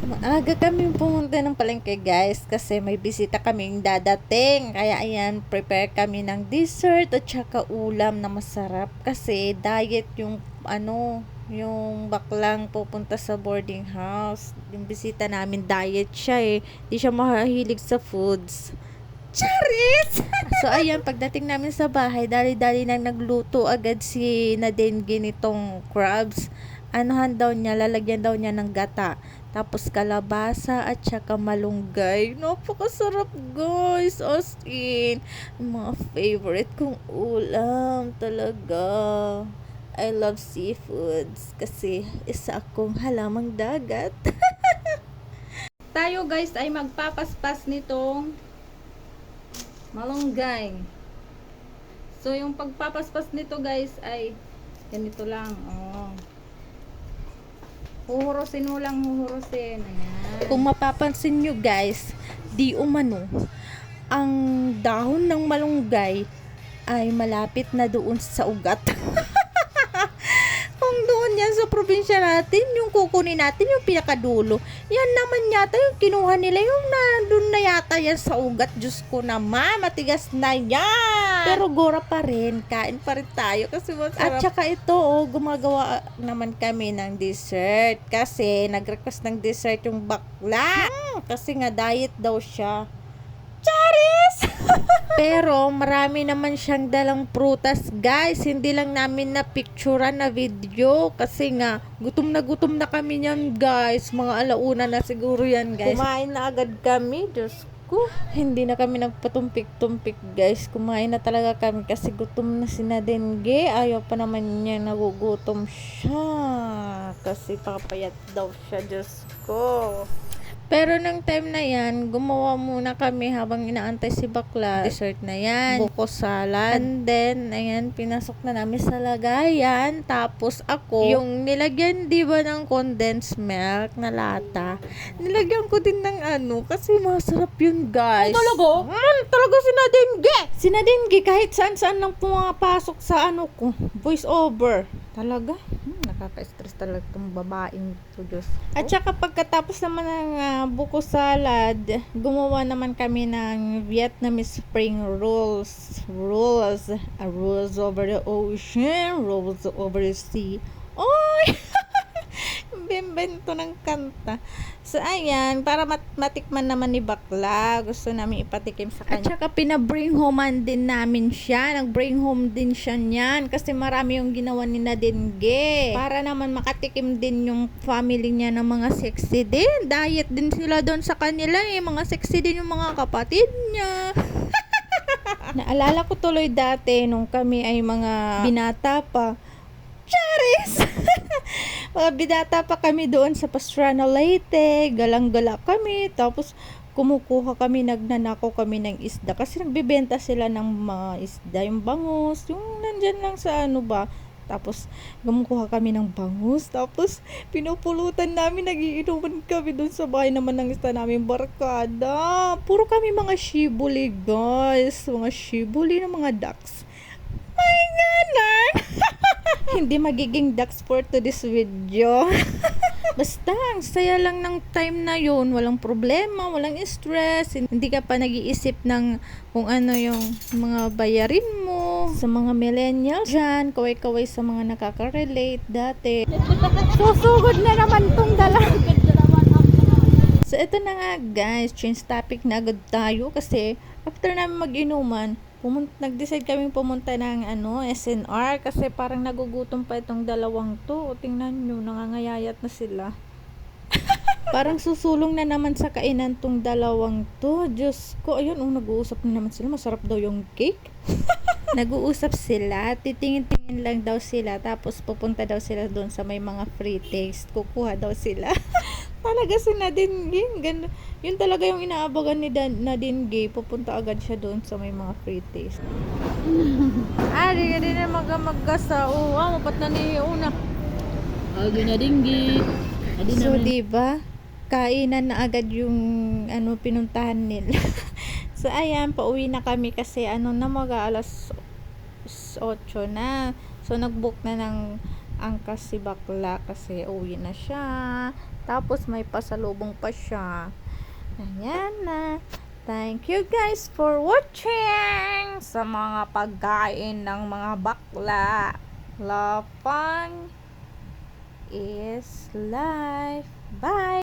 Maaga kami pumunta ng palengke guys kasi may bisita kaming dadating. Kaya ayan, prepare kami ng dessert at saka ulam na masarap kasi diet yung yung baklang pupunta sa boarding house. Yung bisita namin diet siya eh. Di siya mahilig sa foods. Charis! So ayan, pagdating namin sa bahay, dali-dali nang nagluto agad si Nadine nitong crabs. Anuhan daw niya, lalagyan daw niya ng gata. Tapos kalabasa at saka malunggay. Napakasarap guys. As in, mga favorite kong ulam talaga. I love seafoods kasi isa akong halamang dagat. Tayo guys ay magpapaspas nitong malunggay. So yung pagpapaspas nito guys ay ganito lang. Oh. Huhurusin mo lang, huhurusin. Ayan. Kung mapapansin nyo guys, di umano, ang dahon ng malunggay ay malapit na doon sa ugat. Kung doon yan sa probinsya natin, yung kukunin natin yung pinakadulo. Yan naman yata yung kinuha nila, yung nandun na yata yan sa ugat. Diyos ko naman, matigas na yan. Pero gora pa rin, kain pa rin tayo kasi masarap. At saka ito, gumagawa naman kami ng dessert. Kasi nag-request ng dessert yung bakla. Kasi nga diet daw siya. Charis! Pero marami naman siyang dalang prutas guys. Hindi lang namin na picturean na video kasi nga gutom na kami niyan guys. Mga alauna na siguro yan guys. Kumain na agad kami. Diyos ko. Hindi na kami nagpatumpik-tumpik guys. Kumain na talaga kami kasi gutom na si Nadine. Ayaw pa naman niya, nagugutom siya. Kasi papayat daw siya. Diyos ko. Pero nang time na yan, gumawa muna kami habang inaantay si bakla. Dessert na yan, buko salad. And then, ayan, pinasok na namin sa lagayan. Tapos ako, yung nilagyan diba ng condensed milk na lata, nilagyan ko din ng kasi masarap yun guys. Talaga? Talaga si Nadine, kahit saan lang pumapasok sa ko, voice over. Talaga? Nakaka-stress talaga itong babaeng to, Diyos ko. At saka pagkatapos naman ng buko salad, gumawa naman kami ng Vietnamese spring rolls. Rolls over the ocean, rolls over the sea. Oy! Bimbento ng kanta. So, ayan, para matikman naman ni bakla, gusto namin ipatikim sa kanya. At saka, pinabring homean din namin siya. Nag-bring home din siya niyan kasi marami yung ginawa ni Nadine. Para naman makatikim din yung family niya ng mga sexy din. Diet din sila doon sa kanila eh. Mga sexy din yung mga kapatid niya. Naalala ko tuloy dati nung kami ay mga binata pa. Charis! Mga binata pa kami doon sa Pastrana Leyte, galang-gala kami, tapos kumukuha kami, nagnanakaw kami ng isda kasi nagbebenta sila ng mga isda, yung bangus, yung nandyan lang sa tapos kumukuha kami ng bangus, tapos pinupulutan namin, nagiinuman kami doon sa bahay naman ng isda namin barkada. Puro kami mga shibuli guys, mga shibuli ng mga ducks. My God! Hindi magiging ducks for to this video. Basta, ang saya lang ng time na yun. Walang problema, walang stress. Hindi ka pa nag-iisip ng kung ano yung mga bayarin mo. Sa mga millennials dyan, kaway-kaway sa mga nakaka-relate dati. Susugod na naman tong dalang. So, ito na nga guys. Change topic na agad tayo kasi after namin mag-inuman, nag-decide kaming pumunta ng SNR kasi parang nagugutom pa itong dalawang to. Tingnan nyo, nangangayayat na sila. Parang susulong na naman sa kainan tong dalawang to. Diyos ko, ayun, nag-uusap na naman sila. Masarap daw yung cake. Nag-uusap sila, titingin-tingin lang daw sila, tapos pupunta daw sila doon sa may mga free taste. Kukuha daw sila. Talaga si Nadine, yun talaga yung inaabagan ni Nadine. Pupunta agad siya doon sa may mga free taste. Di ka din na magasa. Mapat na ni una. Nadine. So, diba? Kainan na agad yung pinuntahan nila. So, ayan, pauwi na kami kasi na alas 8 na. So, nag-book na ng angkas si bakla kasi uwi na siya. Tapos may pasalubong pa siya. Ayan na. Thank you guys for watching sa mga pagkain ng mga bakla. Love fun is life. Bye!